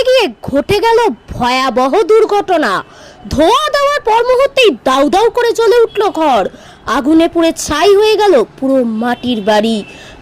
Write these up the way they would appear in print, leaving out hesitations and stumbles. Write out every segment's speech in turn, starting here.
গিয়ে ঘটে গেল ভয়াবহ দুর্ঘটনা। ধোঁয়া দেওয়ার পর মুহূর্তেই দাউ দাউ করে জ্বলে উঠল ঘর। আগুনে পুড়ে ছাই হয়ে গেল পুরো মাটির বাড়ি।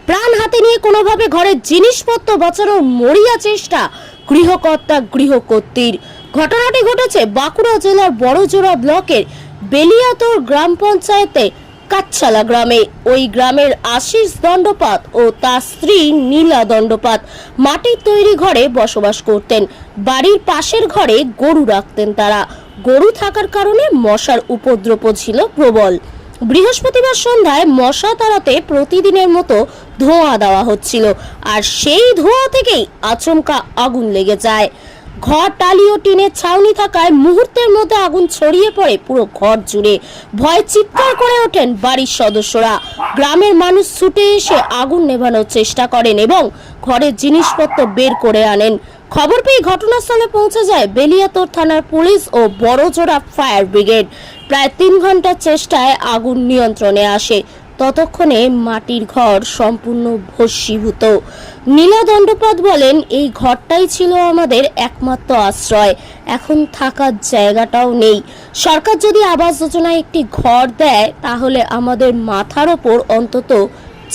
প্রাণ হাতে নিয়ে কোনোভাবে ঘরের জিনিসপত্র বাঁচানোর মরিয়া চেষ্টা গৃহকর্তা গৃহকর্ত্রীর। ঘটনাটি ঘটেছে বাঁকুড়া জেলার বড়জোড়া ব্লকের বেলিয়াতোর গ্রাম পঞ্চায়েতে কাচ্ছালা গ্রামে। ওই গ্রামের আশিস দণ্ডপাত ও তার স্ত্রী নীলা দণ্ডপাত মাটির তৈরি ঘরে বসবাস করতেন। বাড়ির পাশের ঘরে গরু রাখতেন তারা। গরু থাকার কারণে মশার উপদ্রব ছিল প্রবল। বৃহস্পতিবার সন্ধ্যায় মশা তাড়াতে প্রতিদিনের মতো ধোঁয়া দেওয়া হচ্ছিল, আর সেই ধোঁয়া থেকেই আচমকা আগুন লেগে যায়। ঘর টালি ও টিনের ছাউনি থাকায় মুহূর্তের মধ্যে আগুন ছড়িয়ে পড়ে পুরো ঘর জুড়ে। ভয়ে চিৎকার করে ওঠেন বাড়ির সদস্যরা। গ্রামের মানুষ ছুটে এসে আগুন নেভানোর চেষ্টা করেন এবং ঘরের জিনিসপত্র বের করে আনেন। খবর পেয়ে ঘটনাস্থলে পৌঁছে যায় বেলিয়াতোর থানার পুলিশ ও বড়জোড়া ফায়ার ব্রিগেড। প্রায় 3 ঘন্টার চেষ্টায় আগুন নিয়ন্ত্রণে আসে। ততক্ষণে মাটির ঘর সম্পূর্ণ ভস্মীভূত। নীলা দণ্ডপাত বলেন, এই ঘরটাই ছিল আমাদের একমাত্র আশ্রয়। এখন থাকার জায়গাটাও নেই। সরকার যদি আবাস যোজনায় একটি ঘর দেয় তাহলে আমাদের মাথার ওপর অন্তত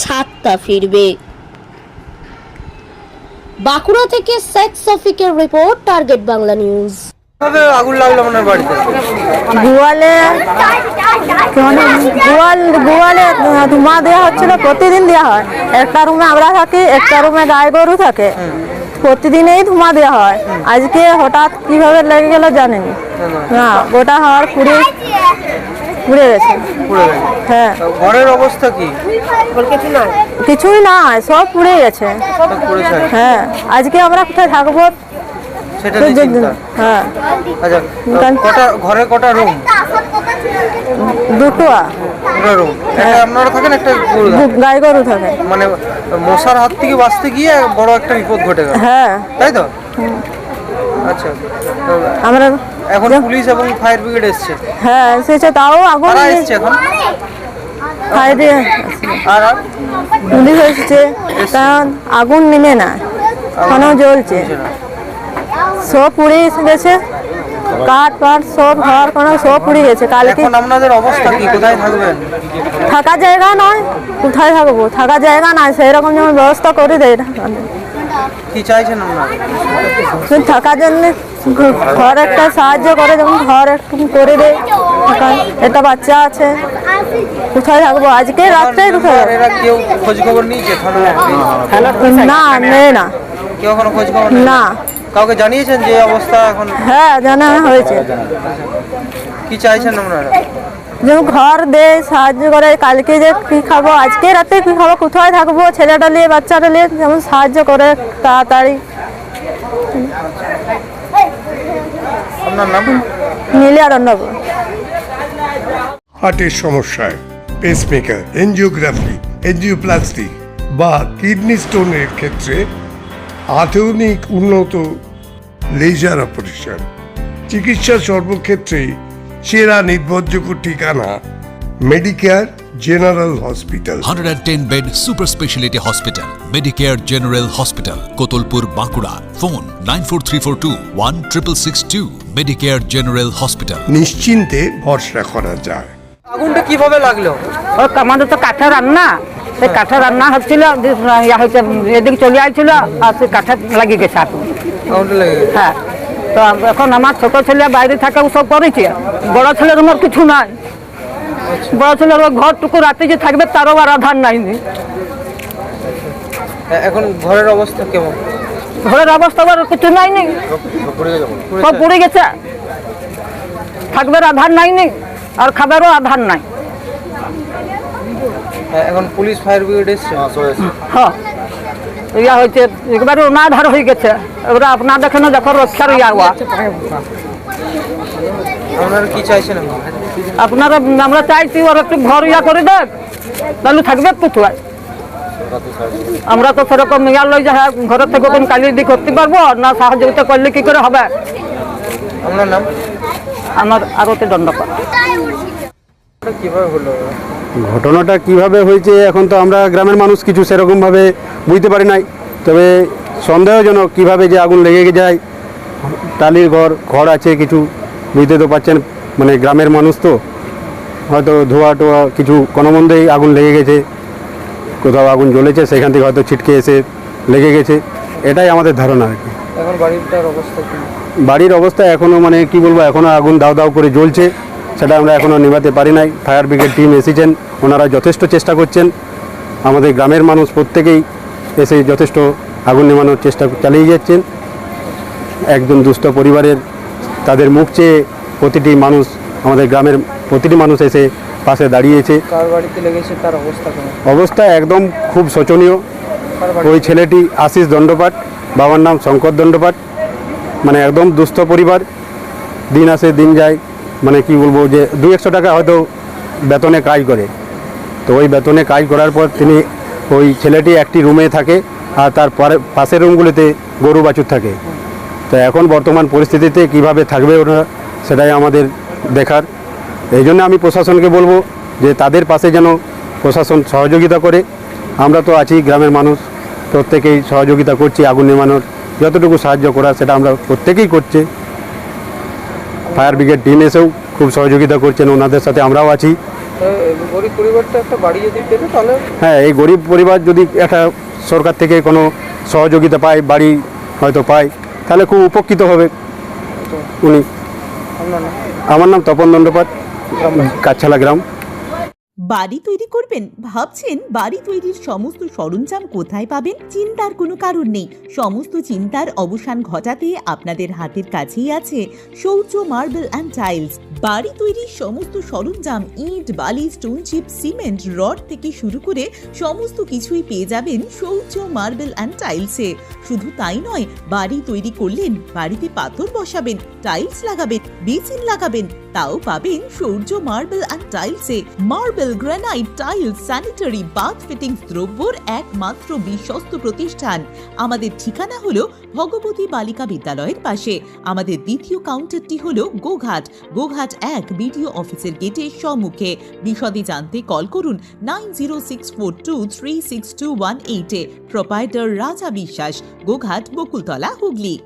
ছাদটা ফিরবে। বাঁকুড়া থেকে শেখ শফিকের রিপোর্ট, টার্গেট বাংলা নিউজ। আগুন লাগলো আপনার বাড়িতে? গোয়ালে ধোঁয়া দেওয়া হচ্ছিল, প্রতিদিন দেওয়া হয়। একটা রুমে আমরা থাকি, একটা রুমে গাই গরু থাকে, প্রতিদিনই ধোঁয়া দেওয়া হয়। আজকে হঠাৎ কিভাবে লেগে গেল জানেনি না, গোটা হওয়ার পুড়ে গেছে। হ্যাঁ, ঘরের অবস্থা কি? কিছুই না, সব পুড়ে গেছে। হ্যাঁ, আজকে আমরা কোথায় থাকবো সেটা নিয়ে চিন্তা। হ্যাঁ, আচ্ছা, ঘরে কটা রুম? দুটো রুম। আপনারা থাকেন, একটা গাই গরু থাকে। মানে মশার হাত থেকে বাঁচতে গিয়ে বড় একটা বিপদ ঘটে গেল। হ্যাঁ, তাই তো? আচ্ছা, আমরা এখন পুলিশ এবং ফায়ার ব্রিগেড এসছে? হ্যাঁ, এসেছে, তাও আগুন এসছে এখন। আর পুলিশ এসছে, কারণ আগুন নেমে না, এখনো জ্বলছে। সব পুড়ে গেছে, কাঠ পাট সব, ঘর কোনো সব পুড়ে গেছে। কালকে আপনাদের অবস্থা কি? কোথায় থাকবেন? থাকার জায়গা নয়, কোথায় থাকবো? থাকার জায়গা নাই, সেই রকম যেমন ব্যবস্থা করে দেয়। কি চাইছেন আপনারা? থাকার জন্য ঘর একটা সাহায্য করে, যেমন ঘর একটু করে দেয়। একটা বাচ্চা আছে, কোথায় থাকবো? আজকে রাত্রে এরা কেউ খোঁজ খবর নিয়েছে? না, নেই না, কেউ এখনো খোঁজ খবর না। কাউকে জানিয়েছেন যে অবস্থা এখন? হ্যাঁ, জানা হয়েছে। কি চাইছেন আপনারা? যেমন ঘর দেয়, সাহায্য করে। কালকে যে কি খাবো, আজকে রাতে কি খাবো, কোথায় থাকবো? ছেলেটা নিয়ে, বাচ্চাটা নিয়ে, যেমন সাহায্য করে তাড়াতাড়ি। আপনার নাম? নীলা দণ্ডপাত। হার্টের সমস্যায় পেসমেকার, এনজিওগ্রাফি, এনজিওপ্লাস্টি বা কিডনি স্টোনের ক্ষেত্রে আধুনিক উন্নত লেজার অপারেশন। চিকিৎসা সর্বক্ষেত্রে সেরা নির্ভরযোগ্য ঠিকানা Medicare general hospital. 110 bed super speciality hospital, Medicare general hospital, Kotulpur, Bankura. Phone 9434216662। Medicare general hospital. নিশ্চিন্তে ভরসা করা যায়। আগুনটা কিভাবে লাগলো? আমাদের তো কাঠের রান্না, সেই কাঠের রান্না হচ্ছিল, এদিকে চলে আসছিল, আর সেই কাঠের লাগিয়ে গেছে আগুন। আগুনটা লেগে গেছে? হ্যাঁ, তো এখন আমার ছোট ছেলে বাইরে থাকে, ও সব করেছে। বড় ছেলের আমার কিছু নাই। বড় ছেলের ঘরটুকু রাতে যে থাকবে তারও আর আধার নাই। এখন ঘরের অবস্থা কেমন? ঘরের অবস্থা আর কিছু নাই, সব পড়ে গেছে। থাকবার আধার নাই, আর খাবারও আধার নাই। এখন পুলিশ ফায়ার ব্রিগেড এসছে? হ্যাঁ, ইয়া হয়েছে, একবারে অনাধার হয়ে গেছে। এবার আপনার দেখেন যখন রক্ষার ইয়া হওয়া। আপনারা কি চাইছেন? আপনারা, আমরা চাইছি ওর একটু ঘর ইয়া করে দেখ, তাহলে থাকবে কোথায়? আমরা তো সেরকম ইয়া লই যে হ্যাঁ ঘরের থেকে কোন কালি দিয়ে করতে পারবো না, সাহায্যতা করলে কি করে হবে? আপনার নাম? আমার আরতি দণ্ডপাত। কিভাবে হলো? ঘটনাটা কিভাবে হয়েছে এখন তো আমরা গ্রামের মানুষ কিছু সেরকমভাবে বুঝতে পারি নাই। তবে সন্দেহজনক কিভাবে যে আগুন লেগে যায় টালির ঘর ঘর আছে কিছু, বুঝতে তো পারছেন, মানে গ্রামের মানুষ তো, হয়তো ধোয়া টোয়া কিছু কোনো মন্দেই আগুন লেগে গেছে, কোথাও আগুন জ্বলেছে সেখান থেকে হয়তো ছিটকে এসে লেগে গেছে, এটাই আমাদের ধারণা আর কি। এখন বাড়িটার অবস্থা কি? বাড়ির অবস্থা এখনও মানে কি বলবো, এখনও আগুন দাউ দাউ করে জ্বলছে, সেটা আমরা এখনও নেভাতে পারি নাই। ফায়ার ব্রিগেড টিম এসেছেন, ওনারা যথেষ্ট চেষ্টা করছেন, আমাদের গ্রামের মানুষ প্রত্যেকেই এসে যথেষ্ট আগুন নেভানোর চেষ্টা চালিয়ে যাচ্ছেন। একজন দুস্থ পরিবারের তাদের মুখ চেয়ে প্রতিটি মানুষ, আমাদের গ্রামের প্রতিটি মানুষ এসে পাশে দাঁড়িয়েছে। কার বাড়িতে লেগেছে, তার অবস্থা কেমন? অবস্থা একদম খুব শোচনীয়। কার বাড়ি? ওই ছেলেটি আশিস দণ্ডপাট, বাবার নাম শঙ্কর দণ্ডপাট, মানে একদম দুস্থ পরিবার, দিন আসে দিন যায়, মানে কি বলবো যে 200 টাকা হয়তো বেতনে কাজ করে, তো ওই বেতনে কাজ করার পর তিনি, ওই ছেলেটি একটি রুমে থাকে আর তার পরে পাশের রুমগুলিতে গরু বাছুর থাকে। তো এখন বর্তমান পরিস্থিতিতে কিভাবে থাকবে ওরা, সেটাই আমাদের দেখার। এই জন্য আমি প্রশাসনকে বলবো যে তাদের পাশে যেন প্রশাসন সহযোগিতা করে। আমরা তো আছি গ্রামের মানুষ, প্রত্যেকেই সহযোগিতা করছি আগুন নেভানোর, যতটুকু সাহায্য করা সেটা আমরা প্রত্যেকেই করছি। ফায়ার ব্রিগেড টিম এসেও খুব সহযোগিতা করছেন, ওনাদের সাথে আমরাও আছি। গরিব পরিবারটা একটা বাড়ি যদি পেতো তাহলে? হ্যাঁ, এই গরিব পরিবার যদি একটা সরকার থেকে কোনো সহযোগিতা পায়, বাড়ি হয়তো পায়, তাহলে খুব উপকৃত হবে উনি। আপনার নাম? আমার নাম তপন দণ্ডপাট, কাছালা গ্রাম। বাড়ি তৈরি করবেন ভাবছেন? বাড়ি তৈরির সমস্ত সরঞ্জাম কোথায় পাবেন? চিন্তার কোনো কারণ নেই। সমস্ত চিন্তার অবসান ঘটাতে আপনাদের হাতের কাছেই আছে শৌর্য মার্বেল অ্যান্ড টাইলস। বাড়ি তৈরির সমস্ত সরঞ্জাম, ইট, বালি, স্টোন চিপ, সিমেন্ট, রড থেকে শুরু করে সমস্ত কিছুই পেয়ে যাবেন শৌর্য মার্বেল অ্যান্ড টাইলসে। শুধু তাই নয়, বাড়ি তৈরি করলেন, বাড়িতে পাথর বসাবেন, টাইলস লাগাবেন, বেসিন লাগাবেন, তাও পাবেন শৌর্য মার্বেল অ্যান্ড টাইলসে। Marble, granite, tiles, sanitary, bath fittings দ্রব্যর একমাত্র বিশ্বস্ত প্রতিষ্ঠান। আমাদের ঠিকানা হলো ভগবতী বালিকা বিদ্যালয়ের পাশে। আমাদের দ্বিতীয় কাউন্টারটি হলো গোঘাট 1 বিডিও অফিসের গেটের সম্মুখে। বিশদে জানতে কল করুন 9064236218 এ। প্রোপাইটার রাজা বিশ্বাস, গোঘাট, বকুলতলা, হুগলি।